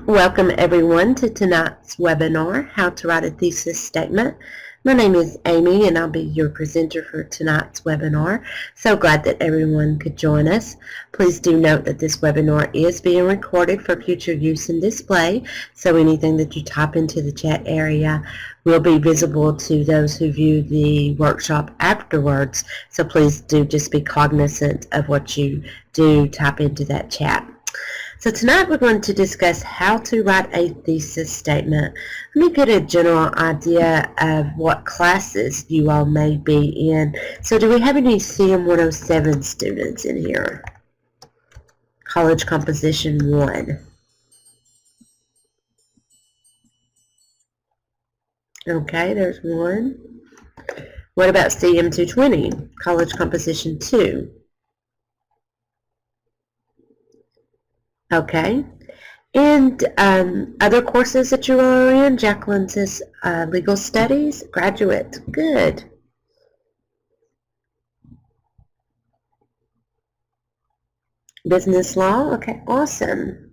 Welcome everyone to tonight's webinar, How to Write a Thesis Statement. My name is Amy and I'll be your presenter for tonight's webinar. So glad that everyone could join us. Please do note that this webinar is being recorded for future use and display, so anything that you type into the chat area will be visible to those who view the workshop afterwards. So please do just be cognizant of what you do type into that chat. So tonight we're going to discuss how to write a thesis statement. Let me get a general idea of what classes you all may be in. So do we have any CM 107 students in here? College Composition 1. Okay, there's one. What about CM 220? College Composition 2. Okay, and other courses that you are in? Jacqueline says legal studies, graduate, good. Business law, okay, awesome.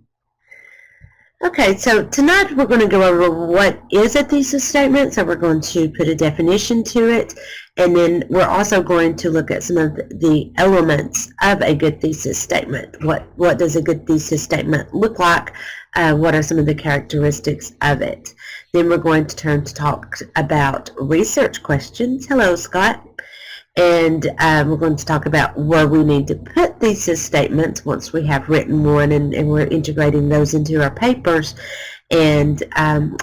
Okay, so tonight we're going to go over what is a thesis statement. So we're going to put a definition to it, and then we're also going to look at some of the elements of a good thesis statement. What does a good thesis statement look like? What are some of the characteristics of it? Then we're going to turn to talk about research questions. Hello, Scott. And we're going to talk about where we need to put thesis statements once we have written one and we're integrating those into our papers. And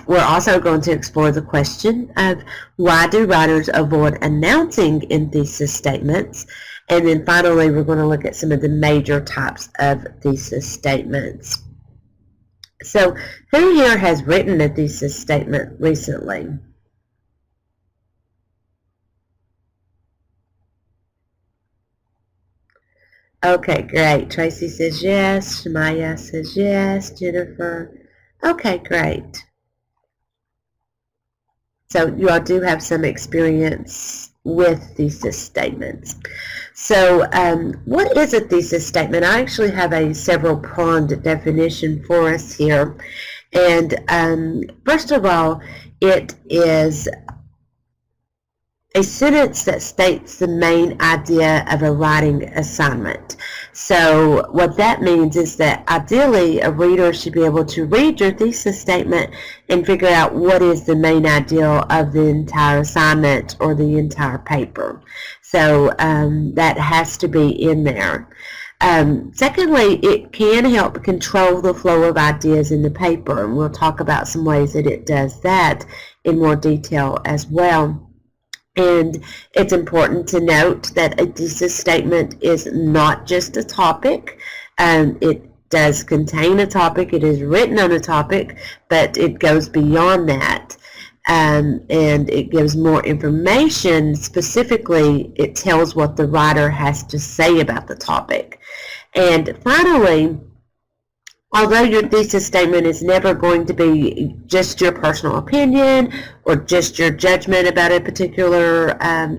we're also going to explore the question of why do writers avoid announcing in thesis statements. And then finally, we're going to look at some of the major types of thesis statements. So who here has written a thesis statement recently? Okay, great. Tracy says yes. Shemaya says yes. Jennifer. Okay, great. So you all do have some experience with thesis statements. So what is a thesis statement? I actually have a several-pronged definition for us here. And first of all, it is a sentence that states the main idea of a writing assignment. So what that means is that ideally a reader should be able to read your thesis statement and figure out what is the main idea of the entire assignment or the entire paper. So that has to be in there. Secondly, it can help control the flow of ideas in the paper, and we'll talk about some ways that it does that in more detail as well. And it's important to note that a thesis statement is not just a topic. It does contain a topic, it is written on a topic, but it goes beyond that. And it gives more information. Specifically, it tells what the writer has to say about the topic. And finally, although your thesis statement is never going to be just your personal opinion or just your judgment about a particular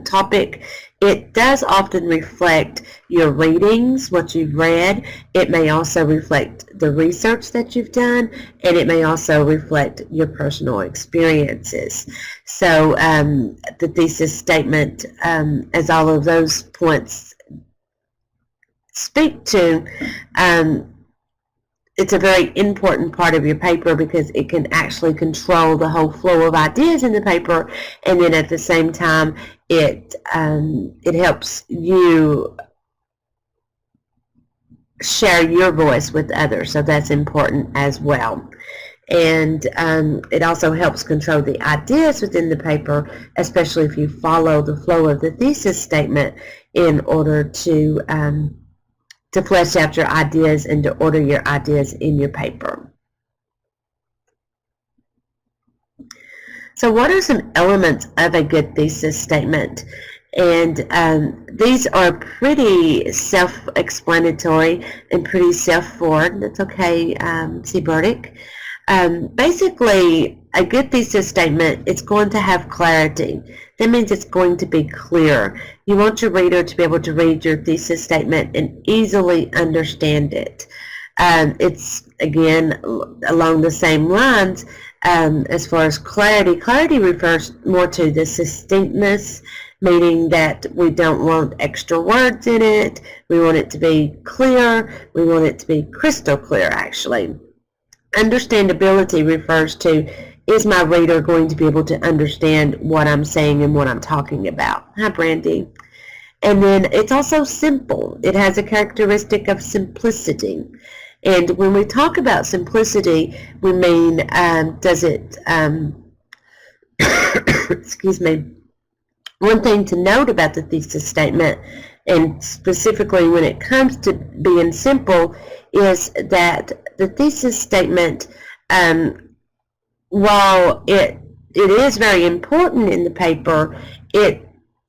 topic, it does often reflect your readings, what you've read. It may also reflect the research that you've done, and it may also reflect your personal experiences. So the thesis statement, as all of those points speak to, it's a very important part of your paper because it can actually control the whole flow of ideas in the paper, and then at the same time it helps you share your voice with others, so that's important as well. And it also helps control the ideas within the paper, especially if you follow the flow of the thesis statement in order to flesh out your ideas and to order your ideas in your paper. So what are some elements of a good thesis statement? And these are pretty self-explanatory and pretty self-forward. That's okay, C. Burdick. Basically, a good thesis statement, it's going to have clarity. That means it's going to be clear. You want your reader to be able to read your thesis statement and easily understand it. It's, again, along the same lines. As far as clarity, clarity refers more to the succinctness, meaning that we don't want extra words in it. We want it to be clear. We want it to be crystal clear, actually. Understandability refers to, is my reader going to be able to understand what I'm saying and what I'm talking about? Hi, Brandy. And then it's also simple. It has a characteristic of simplicity. And when we talk about simplicity, we mean, does it, excuse me, one thing to note about the thesis statement, and specifically when it comes to being simple, is that the thesis statement, while it is very important in the paper,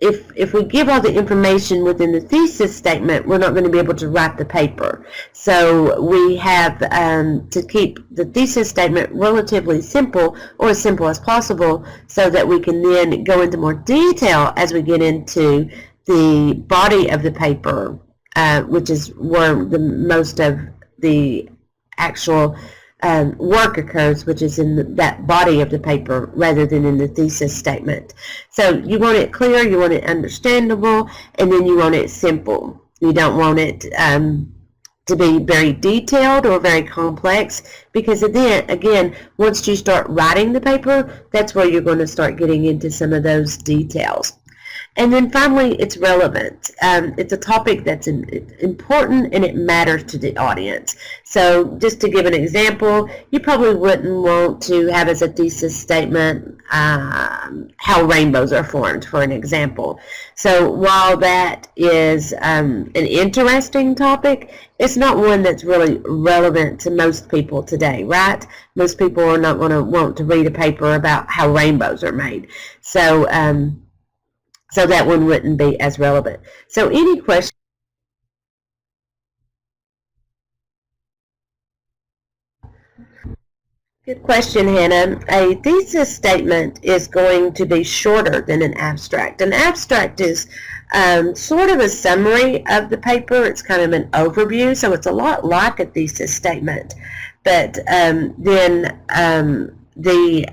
if we give all the information within the thesis statement, we're not going to be able to write the paper. So we have to keep the thesis statement relatively simple, or as simple as possible, so that we can then go into more detail as we get into the body of the paper, which is where the most of the actual work occurs, which is in that body of the paper rather than in the thesis statement. So you want it clear, you want it understandable, and then you want it simple. You don't want it to be very detailed or very complex, because then, again, once you start writing the paper, that's where you're going to start getting into some of those details. And then finally, it's relevant. It's a topic that's important and it matters to the audience. So just to give an example, you probably wouldn't want to have as a thesis statement how rainbows are formed, for an example. So while that is an interesting topic, it's not one that's really relevant to most people today, right? Most people are not going to want to read a paper about how rainbows are made. So that one wouldn't be as relevant. So any question? Good question, Hannah. A thesis statement is going to be shorter than an abstract. An abstract is sort of a summary of the paper. It's kind of an overview, so it's a lot like a thesis statement. But then the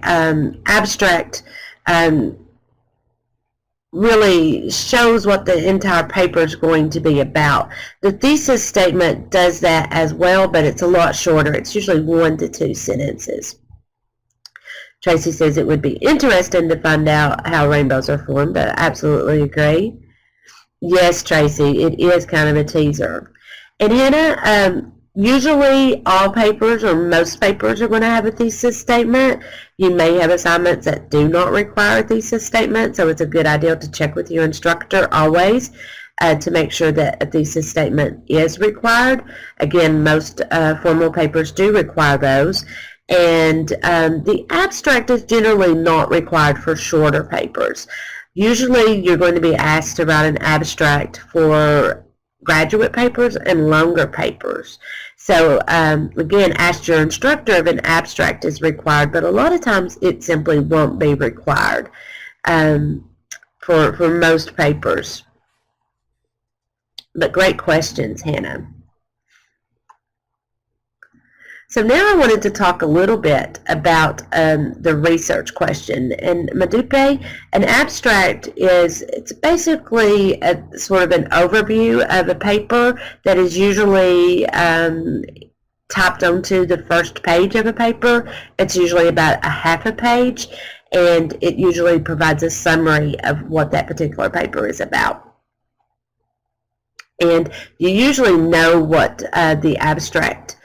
abstract really shows what the entire paper is going to be about. The thesis statement does that as well, but it's a lot shorter. It's usually 1 to 2 sentences. Tracy says it would be interesting to find out how rainbows are formed. I absolutely agree. Yes, Tracy, it is kind of a teaser. And Hannah, usually all papers, or most papers, are going to have a thesis statement. You may have assignments that do not require a thesis statement, so it's a good idea to check with your instructor always to make sure that a thesis statement is required. Again, most formal papers do require those. And the abstract is generally not required for shorter papers. Usually you're going to be asked to write an abstract for graduate papers and longer papers. So again, ask your instructor if an abstract is required, but a lot of times it simply won't be required for most papers. But great questions, Hannah. So now I wanted to talk a little bit about the research question. And Madupe, an abstract it's basically sort of an overview of a paper that is usually typed onto the first page of a paper. It's usually about a half a page, and it usually provides a summary of what that particular paper is about. And you usually know what the abstract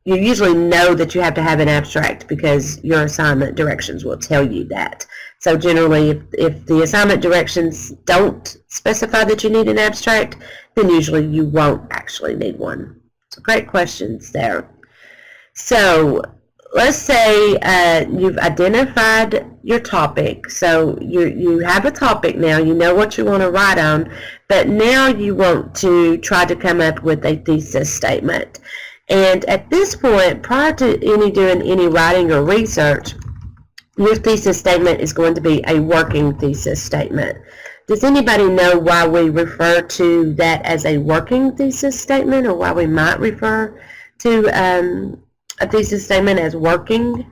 you usually know that you have to have an abstract because your assignment directions will tell you that. So generally, if the assignment directions don't specify that you need an abstract, then usually you won't actually need one. So great questions there. So let's say you've identified your topic. So you have a topic now, you know what you want to write on, but now you want to try to come up with a thesis statement. And at this point, prior to doing any writing or research, your thesis statement is going to be a working thesis statement. Does anybody know why we refer to that as a working thesis statement, or why we might refer to a thesis statement as working?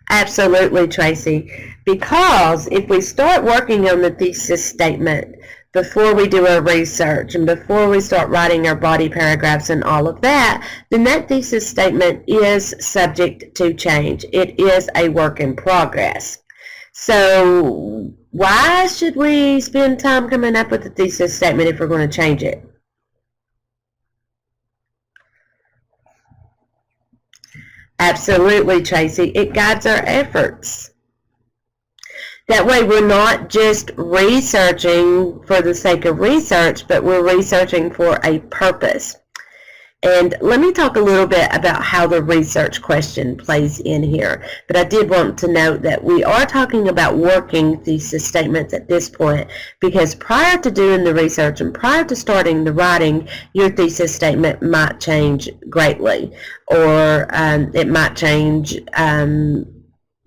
Absolutely, Tracy, because if we start working on the thesis statement before we do our research and before we start writing our body paragraphs and all of that, then that thesis statement is subject to change. It is a work in progress. So why should we spend time coming up with a thesis statement if we're going to change it? Absolutely, Tracy. It guides our efforts. That way we're not just researching for the sake of research, but we're researching for a purpose. And let me talk a little bit about how the research question plays in here. But I did want to note that we are talking about working thesis statements at this point, because prior to doing the research and prior to starting the writing, your thesis statement might change greatly, or it might change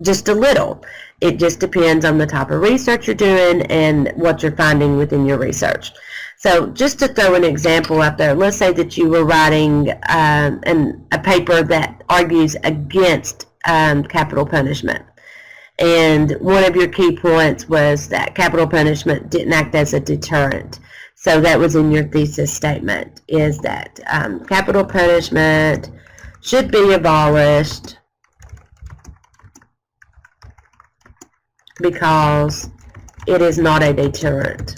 just a little. It just depends on the type of research you're doing and what you're finding within your research. So just to throw an example out there, let's say that you were writing a paper that argues against capital punishment. And one of your key points was that capital punishment didn't act as a deterrent. So that was in your thesis statement, is that capital punishment should be abolished because it is not a deterrent.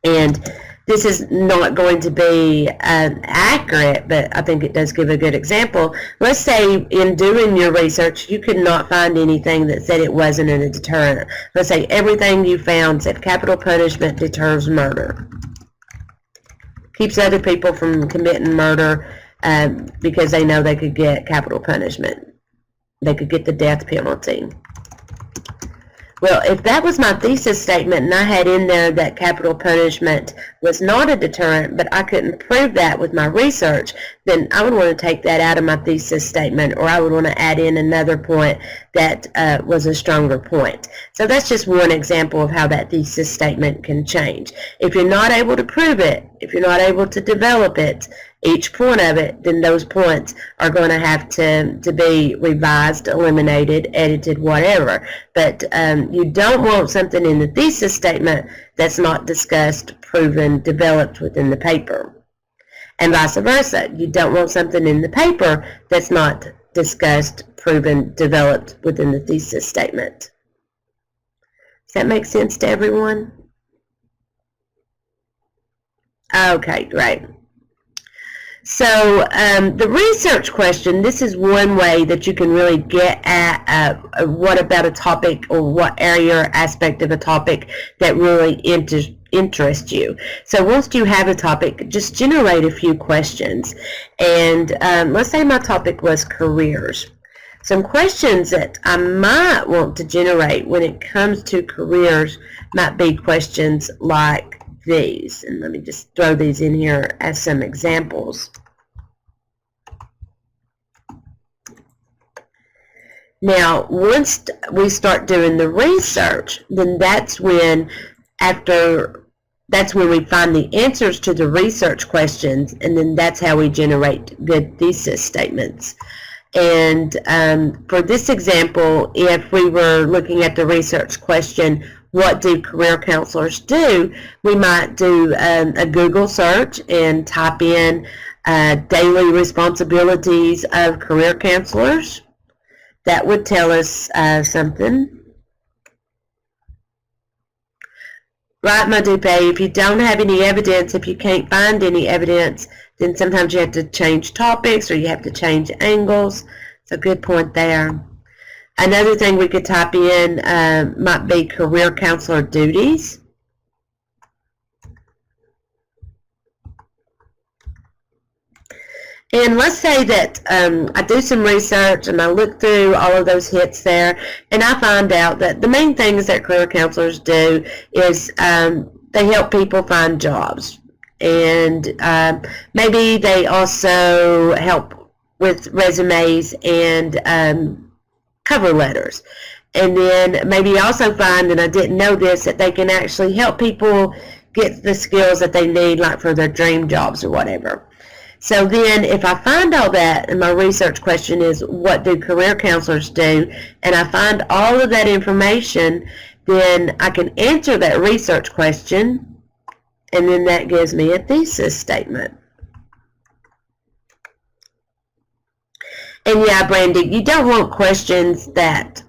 And this is not going to be accurate, but I think it does give a good example. Let's say in doing your research, you could not find anything that said it wasn't a deterrent. Let's say everything you found said capital punishment deters murder. Keeps other people from committing murder because they know they could get capital punishment. They could get the death penalty. Well, if that was my thesis statement and I had in there that capital punishment was not a deterrent, but I couldn't prove that with my research, then I would want to take that out of my thesis statement, or I would want to add in another point that was a stronger point. So that's just one example of how that thesis statement can change. If you're not able to prove it, if you're not able to develop it, each point of it, then those points are going to have to be revised, eliminated, edited, whatever. But you don't want something in the thesis statement that's not discussed, proven, developed within the paper. And vice versa. You don't want something in the paper that's not discussed, proven, developed within the thesis statement. Does that make sense to everyone? Okay, great. So the research question, this is one way that you can really get at what about a topic, or what area or aspect of a topic that really interests you. So once you have a topic, just generate a few questions. And let's say my topic was careers. Some questions that I might want to generate when it comes to careers might be questions like these. And let me just throw these in here as some examples. Now, once we start doing the research, then that's when we find the answers to the research questions, and then that's how we generate good thesis statements. And for this example, if we were looking at the research question, what do career counselors do? We might do a Google search and type in daily responsibilities of career counselors. That would tell us something. Right, my dupe, if you don't have any evidence, if you can't find any evidence, then sometimes you have to change topics or you have to change angles. It's a good point there. Another thing we could type in might be career counselor duties. And let's say that I do some research and I look through all of those hits there, and I find out that the main things that career counselors do is they help people find jobs. And maybe they also help with resumes and cover letters. And then maybe also find, and I didn't know this, that they can actually help people get the skills that they need, like for their dream jobs or whatever. So then if I find all that, and my research question is, what do career counselors do? And I find all of that information, then I can answer that research question, and then that gives me a thesis statement. And yeah, Brandy, you don't want questions that,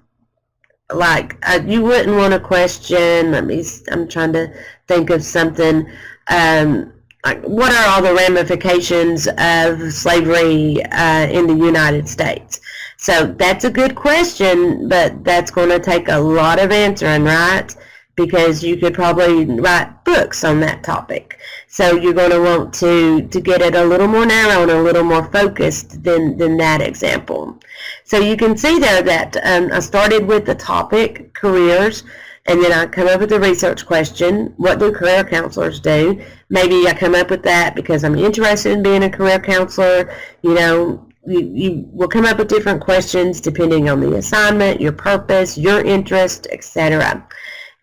like, you wouldn't want a question, I'm trying to think of something, like, what are all the ramifications of slavery in the United States? So that's a good question, but that's going to take a lot of answering, right? Because you could probably write books on that topic. So you're going to want to get it a little more narrow and a little more focused than that example. So you can see there that I started with the topic, careers, and then I come up with the research question, what do career counselors do? Maybe I come up with that because I'm interested in being a career counselor. You know, you will come up with different questions depending on the assignment, your purpose, your interest, etc.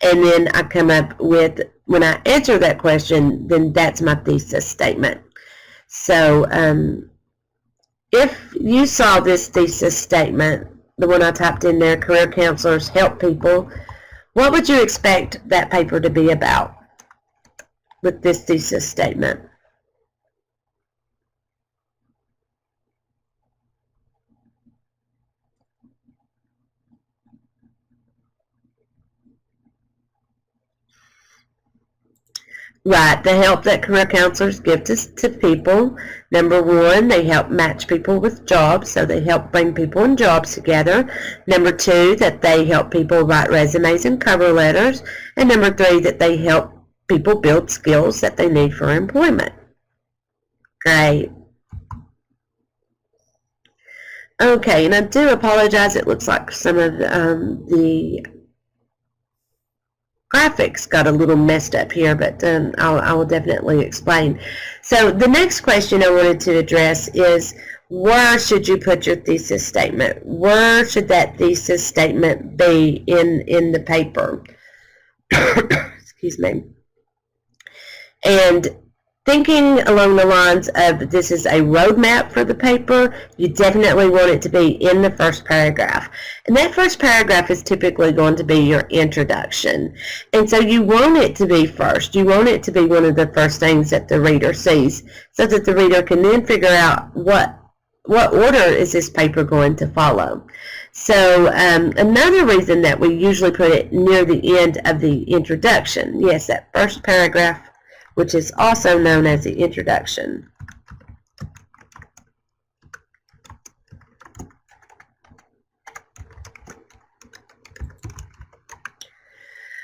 And then I come up with, when I answer that question, then that's my thesis statement. So if you saw this thesis statement, the one I typed in there, career counselors help people, what would you expect that paper to be about with this thesis statement? Right, the help that career counselors give to people. Number one, they help match people with jobs, so they help bring people and jobs together. Number two, that they help people write resumes and cover letters. And number three, that they help people build skills that they need for employment. Great. Okay, and I do apologize, it looks like some of the graphics got a little messed up here, but I will definitely explain. So the next question I wanted to address is, where should you put your thesis statement? Where should that thesis statement be in the paper? Excuse me. And thinking along the lines of this is a roadmap for the paper, you definitely want it to be in the first paragraph. And that first paragraph is typically going to be your introduction. And so you want it to be first. You want it to be one of the first things that the reader sees, so that the reader can then figure out what order is this paper going to follow. So another reason that we usually put it near the end of the introduction, yes, that first paragraph, which is also known as the introduction.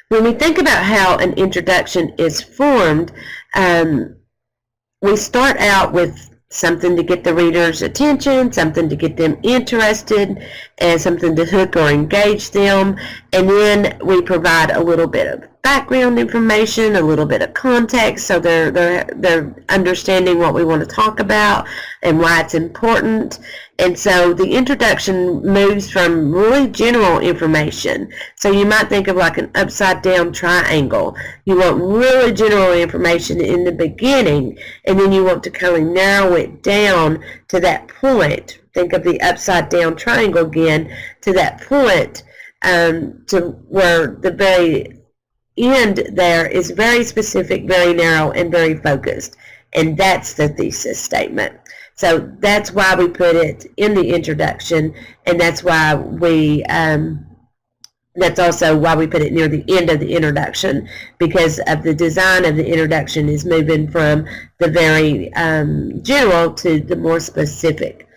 When we think about how an introduction is formed, we start out with something to get the reader's attention, something to get them interested, and something to hook or engage them. And then we provide a little bit of background information, a little bit of context, so they're understanding what we want to talk about and why it's important. And so the introduction moves from really general information. So you might think of like an upside down triangle. You want really general information in the beginning, and then you want to kind of narrow it down to that point. Think of the upside down triangle again, to that point, to where the very end there is very specific, very narrow, and very focused. And that's the thesis statement. So that's why we put it in the introduction, and that's why we that's also why we put it near the end of the introduction, because of the design of the introduction is moving from the very general to the more specific.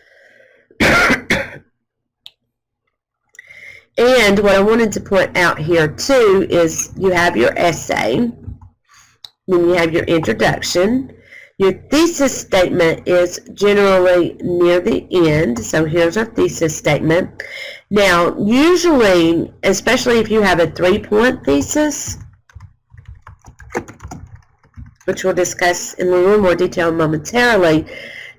And what I wanted to point out here too is you have your essay, then you have your introduction. Your thesis statement is generally near the end, so here's our thesis statement. Now, usually, especially if you have a 3-point thesis, which we'll discuss in a little more detail momentarily,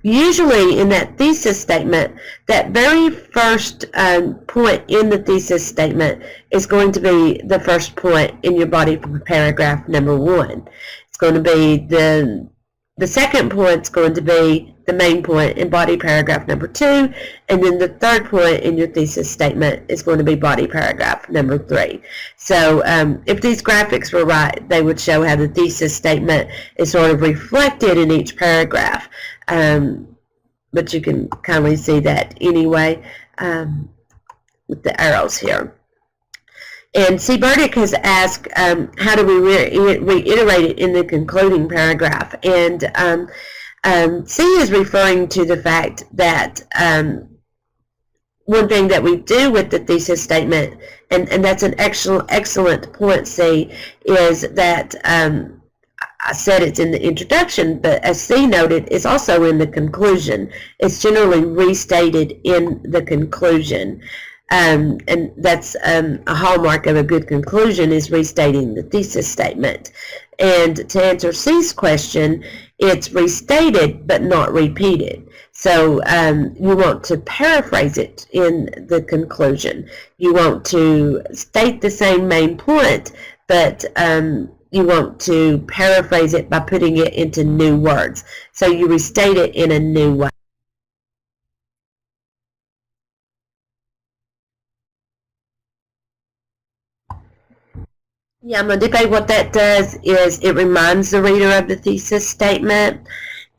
Usually in that thesis statement, that very first point in the thesis statement is going to be the first point in your body for paragraph number 1. It's going to be the second point is going to be the main point in body paragraph number 2, and then the third point in your thesis statement is going to be body paragraph number 3. So if these graphics were right, they would show how the thesis statement is sort of reflected in each paragraph. But you can kindly see that anyway with the arrows here. And C. Burdick has asked, how do we reiterate it in the concluding paragraph? And C is referring to the fact that one thing that we do with the thesis statement, and that's an excellent point, C, is that I said it's in the introduction, but as C noted, it's also in the conclusion. It's generally restated in the conclusion. And that's a hallmark of a good conclusion, is restating the thesis statement. And to answer C's question, it's restated but not repeated. So you want to paraphrase it in the conclusion. You want to state the same main point, but you want to paraphrase it by putting it into new words. So you restate it in a new way. Yeah, Modipe, what that does is it reminds the reader of the thesis statement,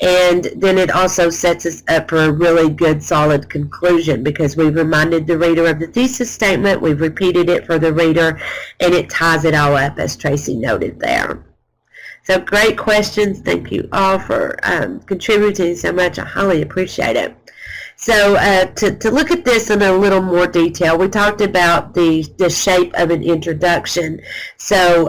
and then it also sets us up for a really good, solid conclusion, because we've reminded the reader of the thesis statement, we've repeated it for the reader, and it ties it all up, as Tracy noted there. So great questions. Thank you all for contributing so much. I highly appreciate it. So to look at this in a little more detail, we talked about the shape of an introduction. So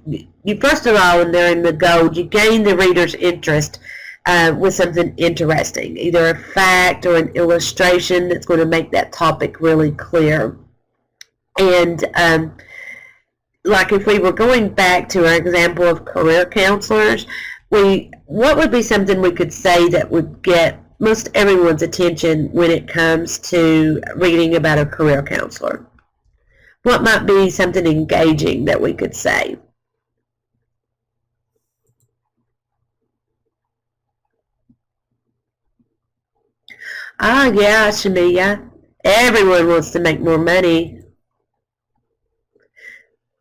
you first of all, when they're in the gold, you gain the reader's interest with something interesting, either a fact or an illustration that's going to make that topic really clear. And like if we were going back to our example of career counselors, what would be something we could say that would get most everyone's attention when it comes to reading about a career counselor? What might be something engaging that we could say? Yeah, Shamiya. Everyone wants to make more money.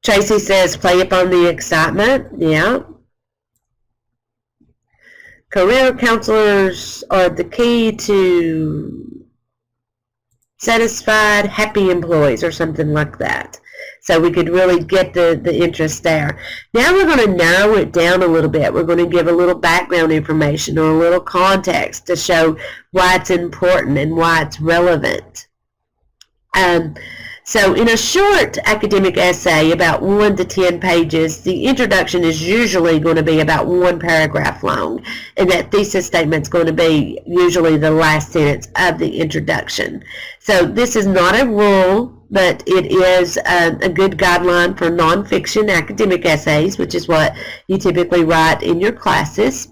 Tracy says, play upon the excitement. Yeah. Career counselors are the key to satisfied, happy employees, or something like that. So we could really get the interest there. Now we're going to narrow it down a little bit. We're going to give a little background information or a little context to show why it's important and why it's relevant. So in a short academic essay, about 1 to 10 pages, the introduction is usually going to be about 1 paragraph long, and that thesis statement is going to be usually the last sentence of the introduction. So this is not a rule, but it is a good guideline for nonfiction academic essays, which is what you typically write in your classes.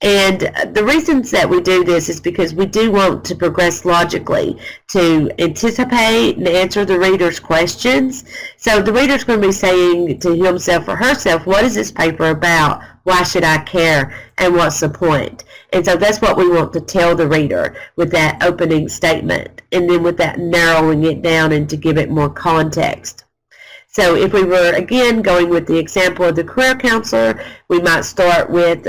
And the reasons that we do this is because we do want to progress logically, to anticipate and answer the reader's questions. So the reader's going to be saying to himself or herself, what is this paper about? Why should I care? And what's the point? And so that's what we want to tell the reader with that opening statement, and then with that narrowing it down and to give it more context. So if we were, again, going with the example of the career counselor, we might start with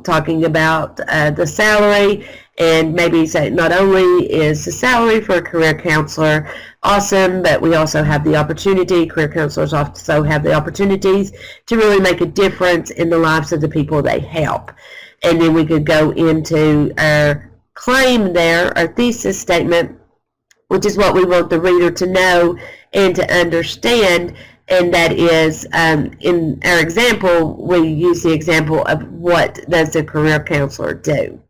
talking about the salary, and maybe say not only is the salary for a career counselor awesome, but we also have the opportunity, career counselors also have the opportunities to really make a difference in the lives of the people they help. And then we could go into our claim there, our thesis statement, which is what we want the reader to know and to understand, and that is, in our example, we use the example of what does a career counselor do.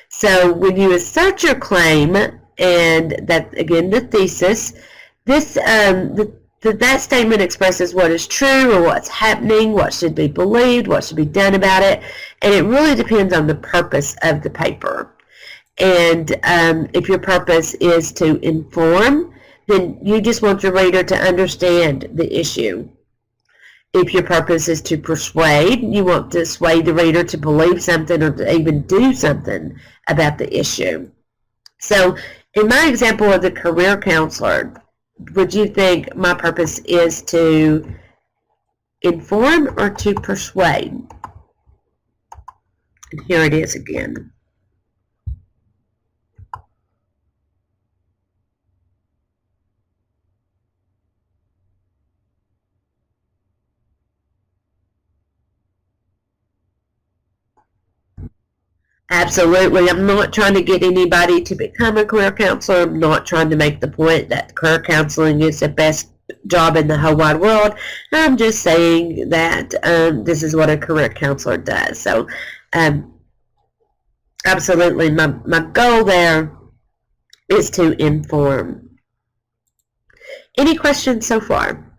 So when you assert your claim, and that, again, the thesis, this that statement expresses what is true or what's happening, what should be believed, what should be done about it, and it really depends on the purpose of the paper. And if your purpose is to inform, then you just want your reader to understand the issue. If your purpose is to persuade, you want to sway the reader to believe something or to even do something about the issue. So in my example of the career counselor, would you think my purpose is to inform or to persuade? And here it is again. Absolutely. I'm not trying to get anybody to become a career counselor. I'm not trying to make the point that career counseling is the best job in the whole wide world. I'm just saying that this is what a career counselor does. So absolutely, my goal there is to inform. Any questions so far?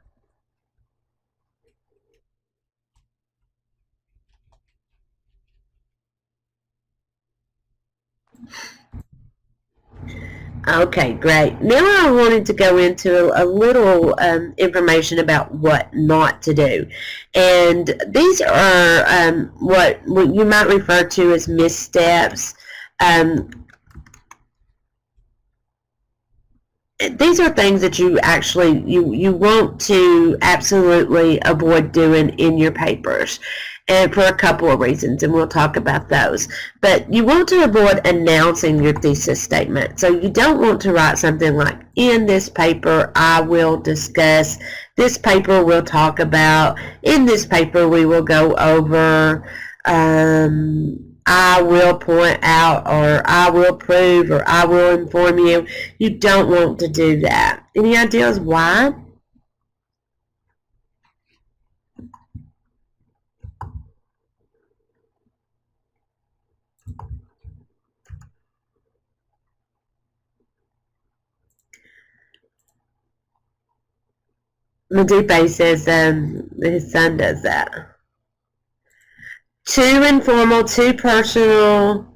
Okay, great. Now I wanted to go into a little information about what not to do. And these are what you might refer to as missteps. These are things that you actually, you want to absolutely avoid doing in your papers. And for a couple of reasons, and we'll talk about those. But you want to avoid announcing your thesis statement. So you don't want to write something like, in this paper, I will discuss, this paper we'll talk about, in this paper we will go over, I will point out, or I will prove, or I will inform you. You don't want to do that. Any ideas why? Medipe says his son does that. Too informal, too personal,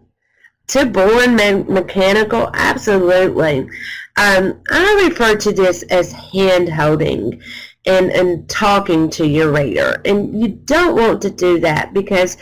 too boring, mechanical. Absolutely. I refer to this as hand-holding and talking to your reader. And you don't want to do that because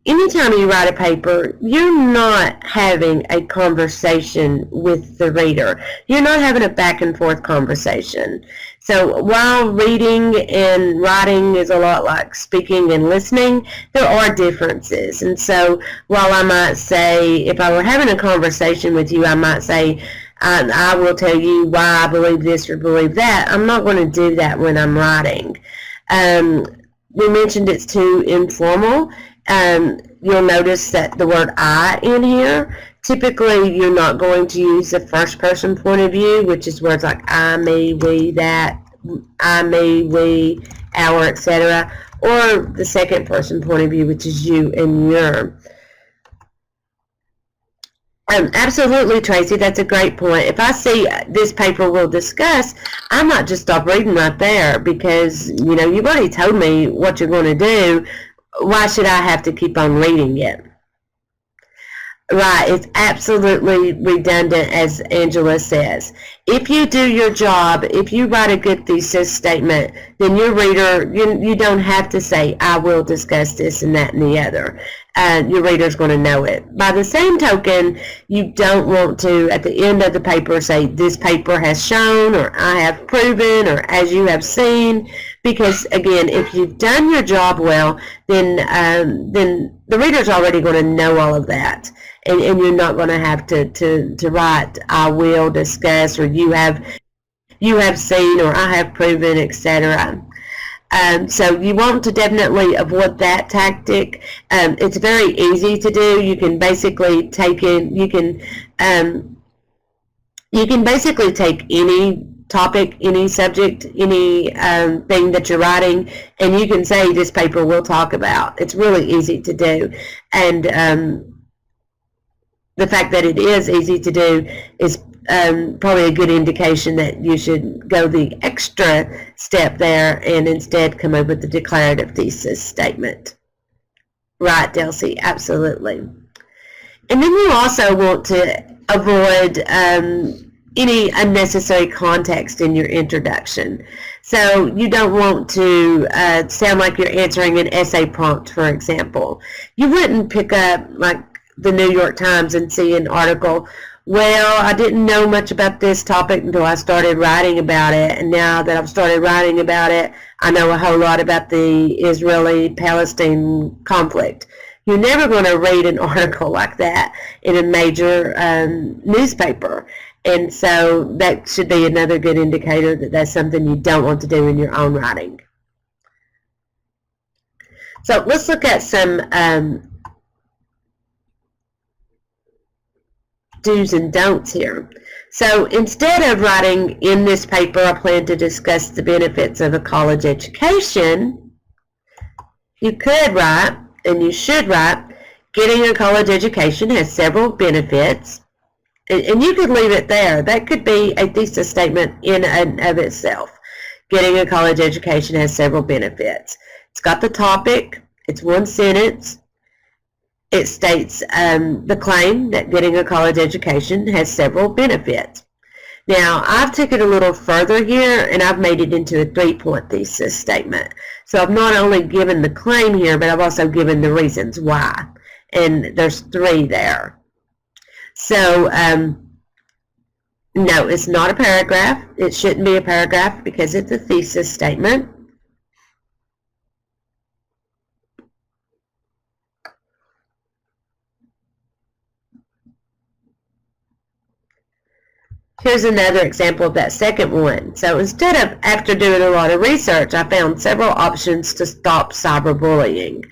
anytime you write a paper, you're not having a conversation with the reader. You're not having a back and forth conversation. So while reading and writing is a lot like speaking and listening, there are differences. And so while I might say, if I were having a conversation with you, I might say, I will tell you why I believe this or believe that. I'm not going to do that when I'm writing. We mentioned it's too informal. You'll notice that the word I in here, typically you're not going to use the first person point of view, which is words like I, me, we, that, I, me, we, our, etc., or the second person point of view, which is you and your. Absolutely, Tracy, that's a great point. If I see this paper we'll discuss, I might just stop reading right there because, you've already told me what you're going to do. Why should I have to keep on reading it? Right, it's absolutely redundant, as Angela says. If you do your job, if you write a good thesis statement, then your reader, you don't have to say, I will discuss this and that and the other. Your reader's going to know it. By the same token, you don't want to, at the end of the paper, say, this paper has shown, or I have proven, or as you have seen, because, again, if you've done your job well, then the reader's already going to know all of that. And you're not going to have to write, I will discuss, or you have seen, or I have proven, etc. So you want to definitely avoid that tactic. It's very easy to do. You can basically take basically take any topic, any subject, any thing that you're writing, and you can say this paper we'll talk about. It's really easy to do. And the fact that it is easy to do is probably a good indication that you should go the extra step there and instead come up with the declarative thesis statement. Right, Delcy, absolutely. And then you also want to avoid any unnecessary context in your introduction. So you don't want to sound like you're answering an essay prompt, for example. You wouldn't pick up like the New York Times and see an article, well, I didn't know much about this topic until I started writing about it, and now that I've started writing about it, I know a whole lot about the Israeli-Palestine conflict. You're never going to read an article like that in a major newspaper. And so that should be another good indicator that that's something you don't want to do in your own writing. So let's look at some do's and don'ts here. So instead of writing, in this paper I plan to discuss the benefits of a college education, you could write, and you should write, getting a college education has several benefits. And you could leave it there. That could be a thesis statement in and of itself. Getting a college education has several benefits. It's got the topic. It's one sentence. It states the claim that getting a college education has several benefits. Now, I've taken it a little further here, and I've made it into a 3-point thesis statement. So I've not only given the claim here, but I've also given the reasons why. And there's 3 there. So, no, it's not a paragraph. It shouldn't be a paragraph because it's a thesis statement. Here's another example of that second one. So instead of, after doing a lot of research, I found several options to stop cyberbullying.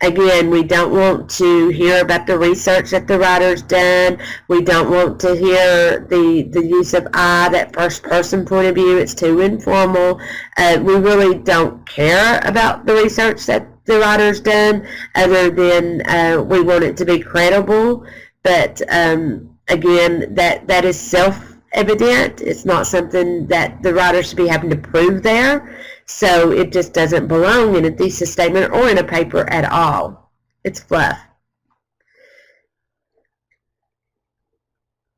Again, we don't want to hear about the research that the writer's done. We don't want to hear the use of I, that first person point of view. It's too informal. We really don't care about the research that the writer's done, other than we want it to be credible. But again, that is self-evident. It's not something that the writer should be having to prove there. So it just doesn't belong in a thesis statement or in a paper at all. It's fluff.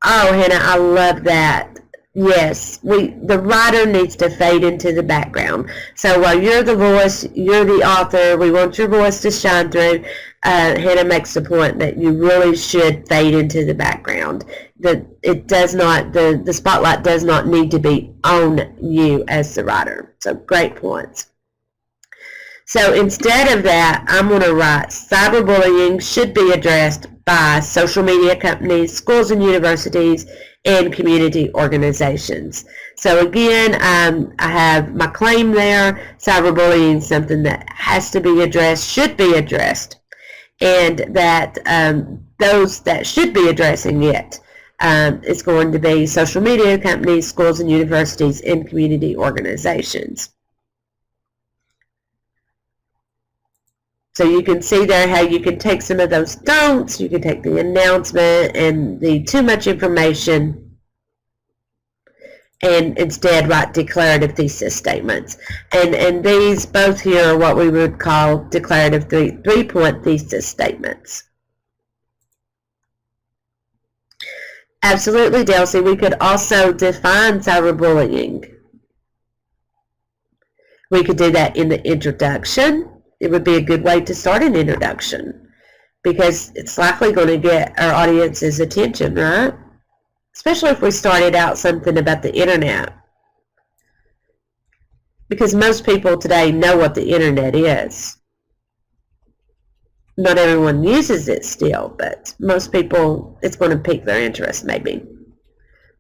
Oh, Hannah, I love that. Yes, the writer needs to fade into the background. So while you're the voice, you're the author, we want your voice to shine through. Hannah makes the point that you really should fade into the background. That it does not, the spotlight does not need to be on you as the writer. So great points. So instead of that, I'm going to write, cyberbullying should be addressed by social media companies, schools and universities, and community organizations. So again, I have my claim there, cyberbullying is something that has to be addressed, should be addressed, and that those that should be addressing it is going to be social media companies, schools and universities, and community organizations. So you can see there how you can take some of those don'ts, you can take the announcement and the too much information, and instead write declarative thesis statements. And these both here are what we would call declarative three-point thesis statements. Absolutely, Delcy. We could also define cyberbullying. We could do that in the introduction. It would be a good way to start an introduction because it's likely going to get our audience's attention, right? Especially if we started out something about the internet. Because most people today know what the internet is. Not everyone uses it still, but most people, it's going to pique their interest maybe.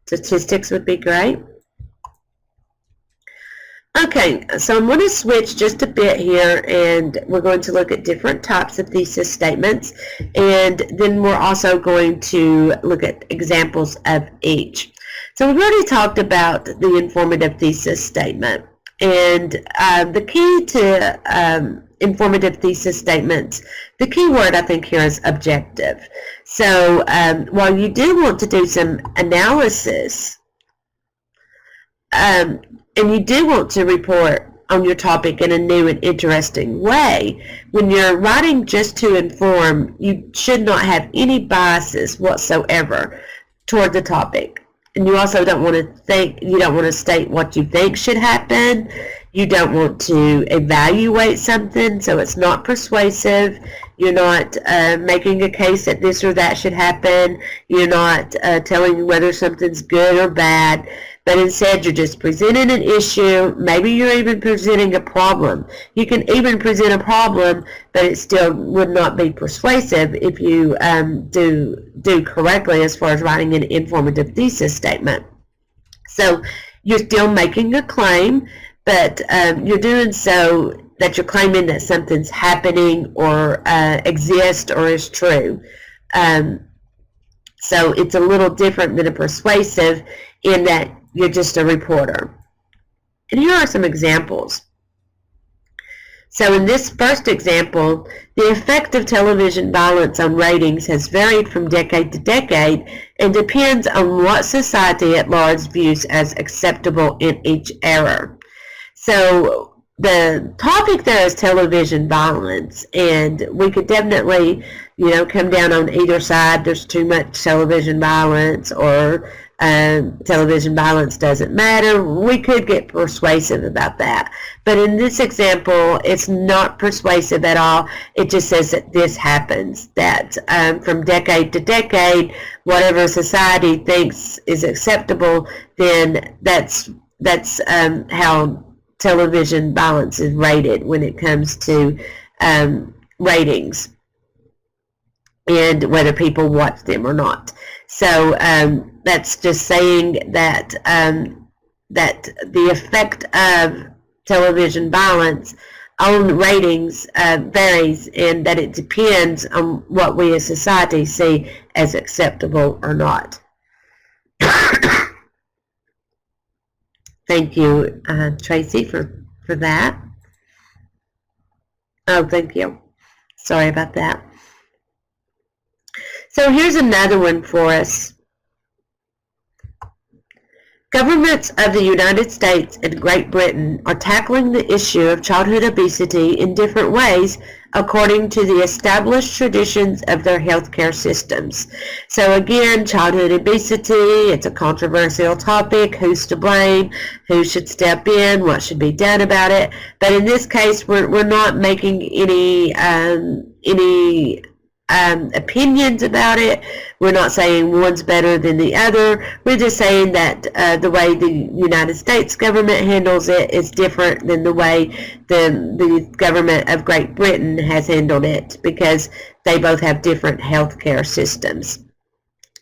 Statistics would be great. Okay, so I'm going to switch just a bit here, and we're going to look at different types of thesis statements, and then we're also going to look at examples of each. So we've already talked about the informative thesis statement, and the key to informative thesis statements, the key word I think here is objective. So while you do want to do some analysis, and you do want to report on your topic in a new and interesting way. When you're writing just to inform, you should not have any biases whatsoever toward the topic. And you also don't want to state what you think should happen. You don't want to evaluate something, so it's not persuasive. You're not making a case that this or that should happen. You're not telling you whether something's good or bad, but instead you're just presenting an issue. Maybe you're even presenting a problem. You can even present a problem, but it still would not be persuasive if you do correctly as far as writing an informative thesis statement. So you're still making a claim, but you're doing so that you're claiming that something's happening or exists or is true. So it's a little different than a persuasive in that you're just a reporter. And here are some examples. So in this first example, the effect of television violence on ratings has varied from decade to decade and depends on what society at large views as acceptable in each era. So the topic there is television violence, and we could definitely, come down on either side. There's too much television violence, or television violence doesn't matter. We could get persuasive about that. But in this example, it's not persuasive at all. It just says that this happens, that from decade to decade, whatever society thinks is acceptable, then that's how television violence is rated when it comes to ratings and whether people watch them or not. So that's just saying that that the effect of television violence on ratings varies, and that it depends on what we as society see as acceptable or not. Thank you, Tracy, for that. Oh, thank you. Sorry about that. So here's another one for us. Governments of the United States and Great Britain are tackling the issue of childhood obesity in different ways according to the established traditions of their healthcare systems. So again, childhood obesity, it's a controversial topic. Who's to blame? Who should step in? What should be done about it? But in this case, we're not making any opinions about it. We're not saying one's better than the other. We're just saying that the way the United States government handles it is different than the way the government of Great Britain has handled it, because they both have different healthcare systems.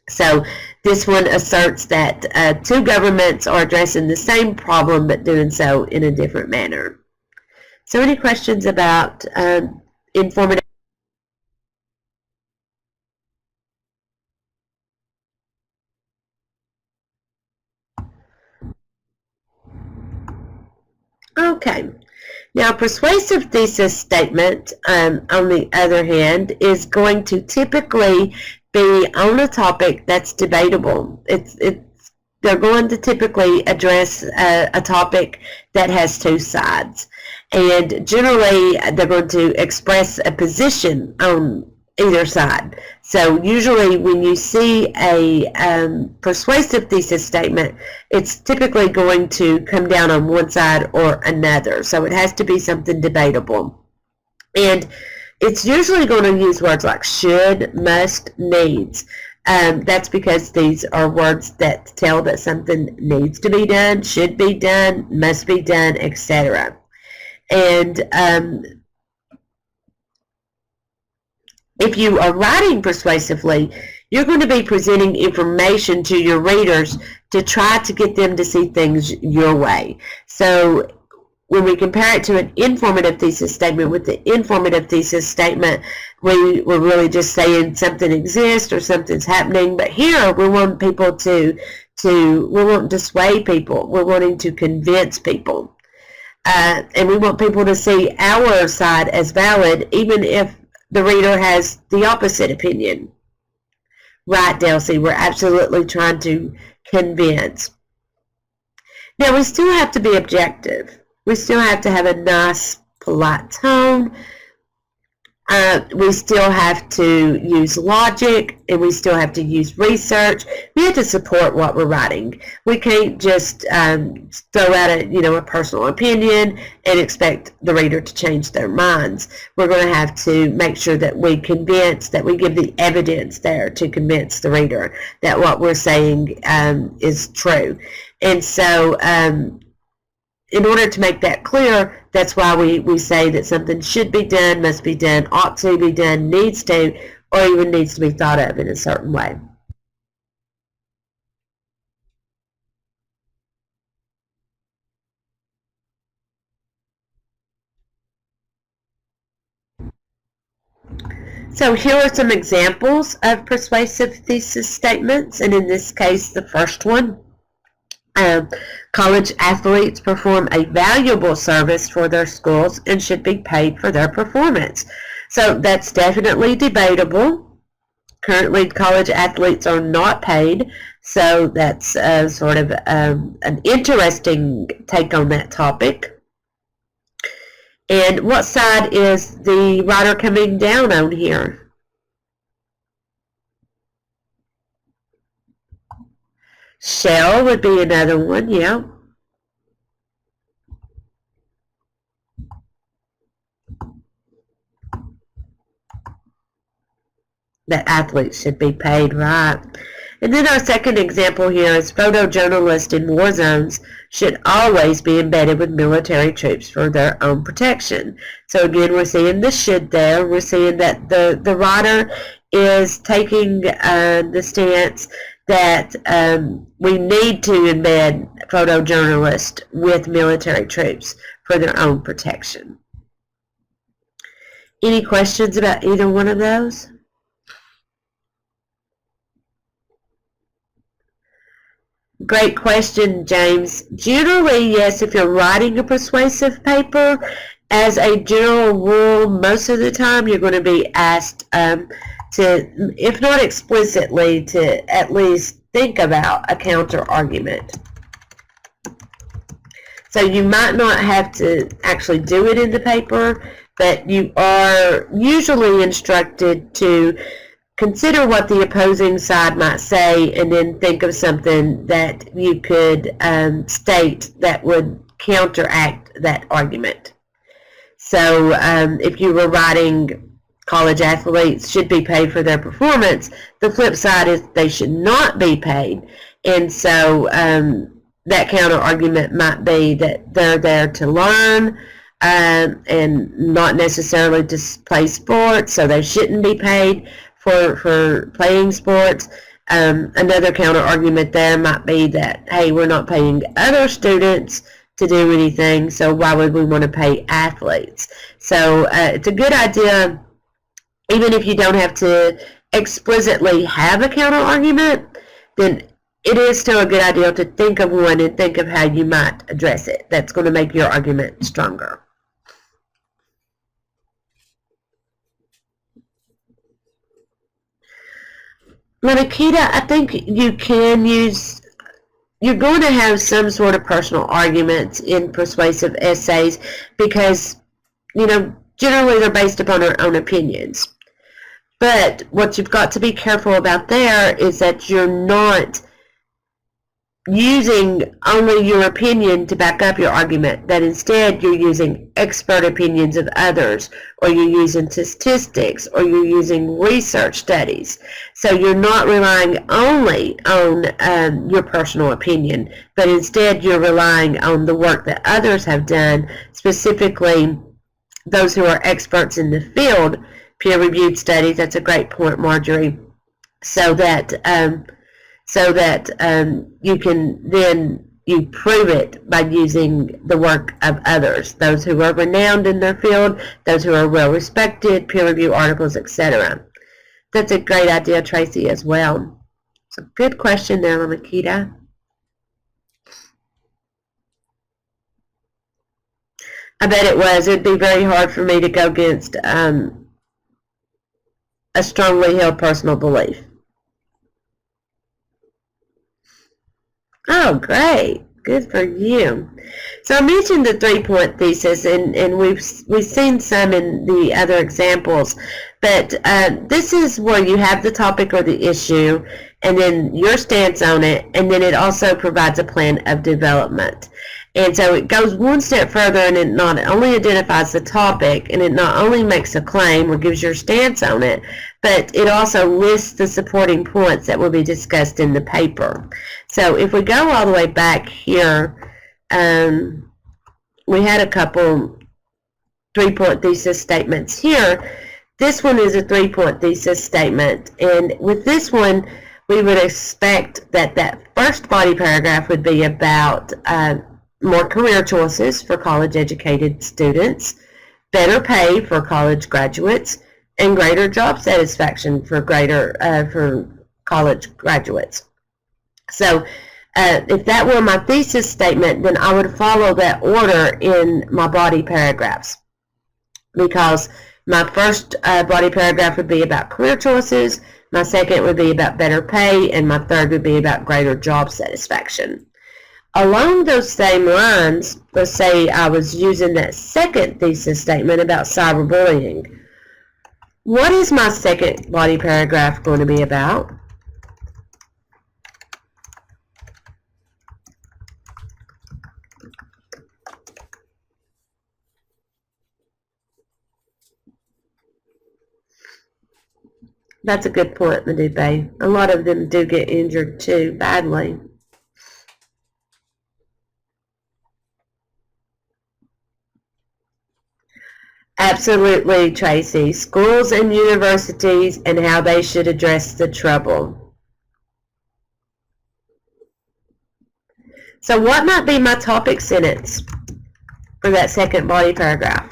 So this one asserts that two governments are addressing the same problem but doing so in a different manner. So any questions about informative? Okay. Now, a persuasive thesis statement, on the other hand, is going to typically be on a topic that's debatable. They're going to typically address a topic that has two sides. And generally, they're going to express a position on either side. So usually when you see a persuasive thesis statement, it's typically going to come down on one side or another. So it has to be something debatable. And it's usually going to use words like should, must, needs. That's because these are words that tell that something needs to be done, should be done, must be done, etc. And if you are writing persuasively, you're going to be presenting information to your readers to try to get them to see things your way. So when we compare it to an informative thesis statement, with the informative thesis statement, we're really just saying something exists or something's happening. But here we want people we want to sway people. We're wanting to convince people. And we want people to see our side as valid, even if the reader has the opposite opinion. Right, Delcy, we're absolutely trying to convince. Now, we still have to be objective. We still have to have a nice, polite tone. We still have to use logic, and we still have to use research. We have to support what we're writing. We can't just throw out a personal opinion and expect the reader to change their minds. We're going to have to make sure that we give the evidence there to convince the reader that what we're saying is true. And so in order to make that clear, that's why we say that something should be done, must be done, ought to be done, needs to, or even needs to be thought of in a certain way. So here are some examples of persuasive thesis statements, and in this case, the first one. College athletes perform a valuable service for their schools and should be paid for their performance. So that's definitely debatable. Currently, college athletes are not paid, so that's sort of an interesting take on that topic. And what side is the writer coming down on here? Shall would be another one, yeah. That athletes should be paid, right? And then our second example here is photojournalists in war zones should always be embedded with military troops for their own protection. So again, we're seeing the should there. We're seeing that the writer is taking the stance that we need to embed photojournalists with military troops for their own protection. Any questions about either one of those? Great question, James. Generally, yes, if you're writing a persuasive paper, as a general rule, most of the time you're going to be asked to, if not explicitly, to at least think about a counter argument. So you might not have to actually do it in the paper, but you are usually instructed to consider what the opposing side might say and then think of something that you could state that would counteract that argument. So if you were writing college athletes should be paid for their performance, the flip side is they should not be paid. And so that counter argument might be that they're there to learn and not necessarily to play sports, so they shouldn't be paid for playing sports. Another counter argument there might be that, hey, we're not paying other students to do anything, so why would we want to pay athletes? So it's a good idea, even if you don't have to explicitly have a counter argument, then it is still a good idea to think of one and think of how you might address it. That's going to make your argument stronger. Nikita, I think you can use, you're going to have some sort of personal arguments in persuasive essays because, generally they're based upon our own opinions. But what you've got to be careful about there is that you're not using only your opinion to back up your argument, that instead you're using expert opinions of others, or you're using statistics, or you're using research studies. So you're not relying only on your personal opinion, but instead you're relying on the work that others have done, specifically those who are experts in the field, peer-reviewed studies. That's a great point, Marjorie, so that you can then prove it by using the work of others, those who are renowned in their field, those who are well respected, peer review articles, etc. That's a great idea, Tracy, as well. So good question there, Makita. I bet it was. It'd be very hard for me to go against a strongly held personal belief. Oh, great. Good for you. So I mentioned the three-point thesis, and we've seen some in the other examples, but this is where you have the topic or the issue, and then your stance on it, and then it also provides a plan of development. And so it goes one step further, and it not only identifies the topic, and it not only makes a claim or gives your stance on it, but it also lists the supporting points that will be discussed in the paper. So if we go all the way back here, we had a couple three-point thesis statements here. This one is a three-point thesis statement, and with this one, we would expect that that first body paragraph would be about more career choices for college-educated students, better pay for college graduates, and greater job satisfaction for college graduates. So if that were my thesis statement, then I would follow that order in my body paragraphs, because my first body paragraph would be about career choices, my second would be about better pay, and my third would be about greater job satisfaction. Along those same lines, let's say I was using that second thesis statement about cyberbullying. What is my second body paragraph going to be about? That's a good point, Madube. A lot of them do get injured too, badly. Absolutely, Tracy. Schools and universities and how they should address the trouble. So what might be my topic sentence for that second body paragraph?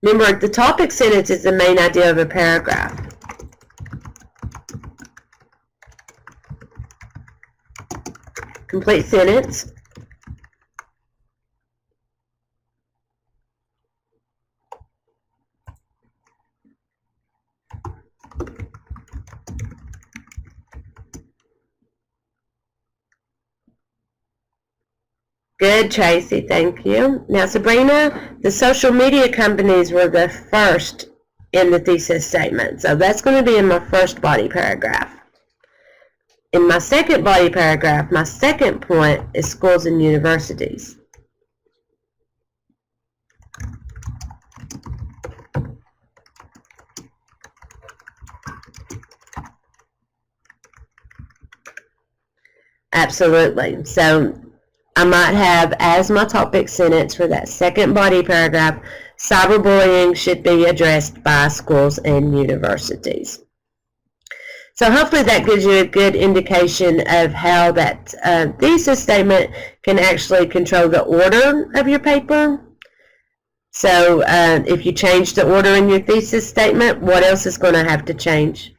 Remember, the topic sentence is the main idea of a paragraph. Complete sentence. Good, Tracy, thank you. Now, Sabrina, the social media companies were the first in the thesis statement, so that's going to be in my first body paragraph. In my second body paragraph, my second point is schools and universities. Absolutely. So I might have as my topic sentence for that second body paragraph, cyberbullying should be addressed by schools and universities. So hopefully that gives you a good indication of how that thesis statement can actually control the order of your paper. So if you change the order in your thesis statement, what else is going to have to change?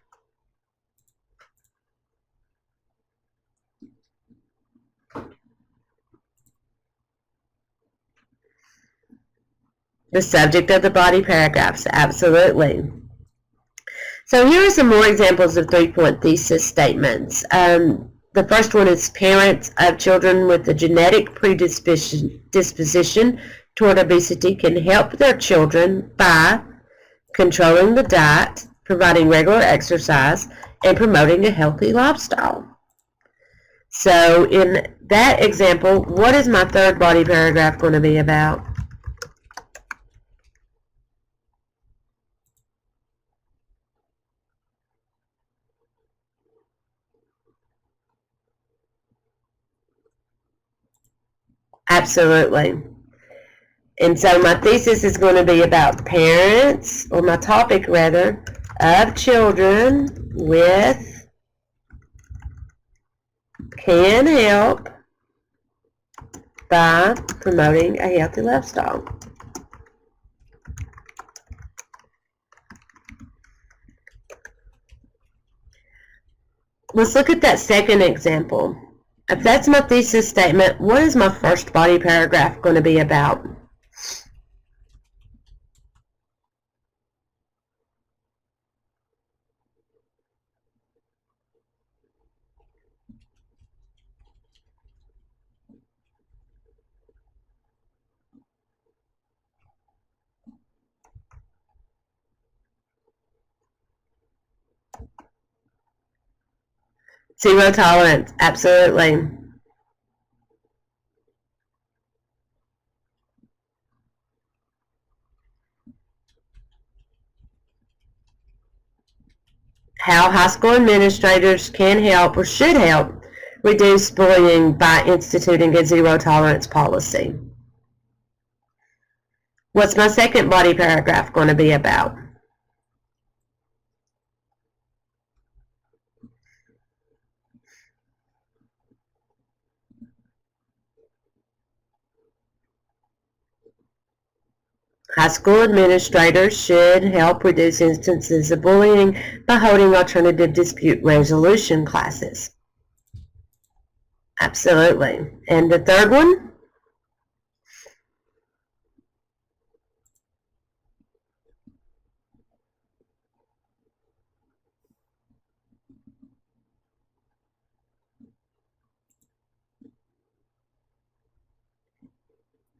The subject of the body paragraphs, absolutely. So here are some more examples of three-point thesis statements. The first one is parents of children with a genetic predisposition toward obesity can help their children by controlling the diet, providing regular exercise, and promoting a healthy lifestyle. So in that example, what is my third body paragraph going to be about? Absolutely. And so my thesis is going to be about parents, or my topic rather, of children with can help by promoting a healthy lifestyle. Let's look at that second example. If that's my thesis statement, what is my first body paragraph going to be about? Zero tolerance, absolutely. How high school administrators can help or should help reduce bullying by instituting a zero tolerance policy. What's my second body paragraph going to be about? High school administrators should help reduce instances of bullying by holding alternative dispute resolution classes. Absolutely. And the third one?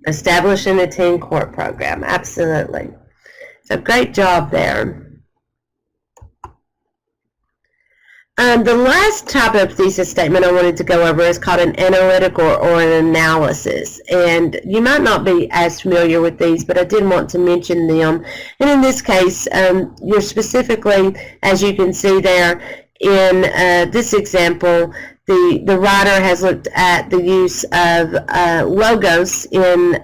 Establishing a teen court program. Absolutely. So great job there. The last type of thesis statement I wanted to go over is called an analytical or an analysis. And you might not be as familiar with these, but I did want to mention them. And in this case, you're specifically, as you can see there in this example, the writer has looked at the use of logos in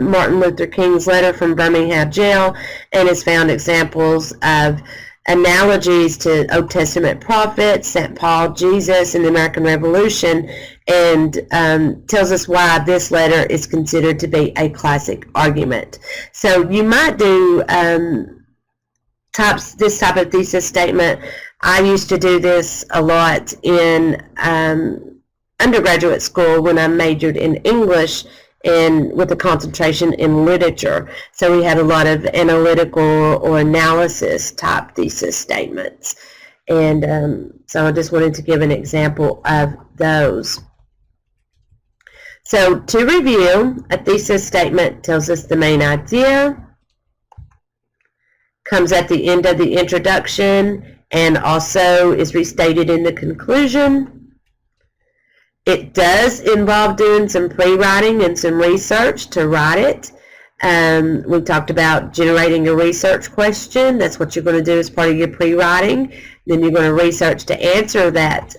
Martin Luther King's letter from Birmingham jail and has found examples of analogies to Old Testament prophets, St. Paul, Jesus, and the American Revolution, and tells us why this letter is considered to be a classic argument. So you might do this type of thesis statement. I used to do this a lot in undergraduate school when I majored in English and with a concentration in literature. So we had a lot of analytical or analysis type thesis statements. And so I just wanted to give an example of those. So to review, a thesis statement tells us the main idea, comes at the end of the introduction, and also is restated in the conclusion. It does involve doing some pre-writing and some research to write it. We talked about generating a research question. That's what you're going to do as part of your pre-writing. Then you're going to research to answer that,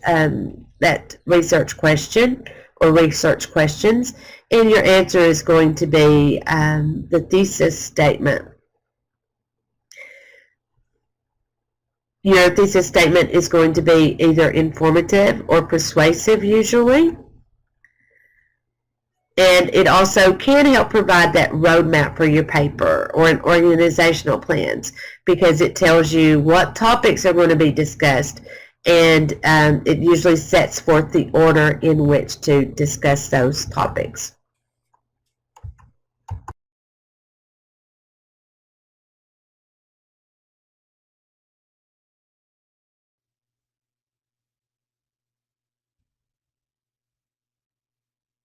that research question or research questions. And your answer is going to be the thesis statement. Your thesis statement is going to be either informative or persuasive usually. And it also can help provide that roadmap for your paper or an organizational plans because it tells you what topics are going to be discussed, and it usually sets forth the order in which to discuss those topics.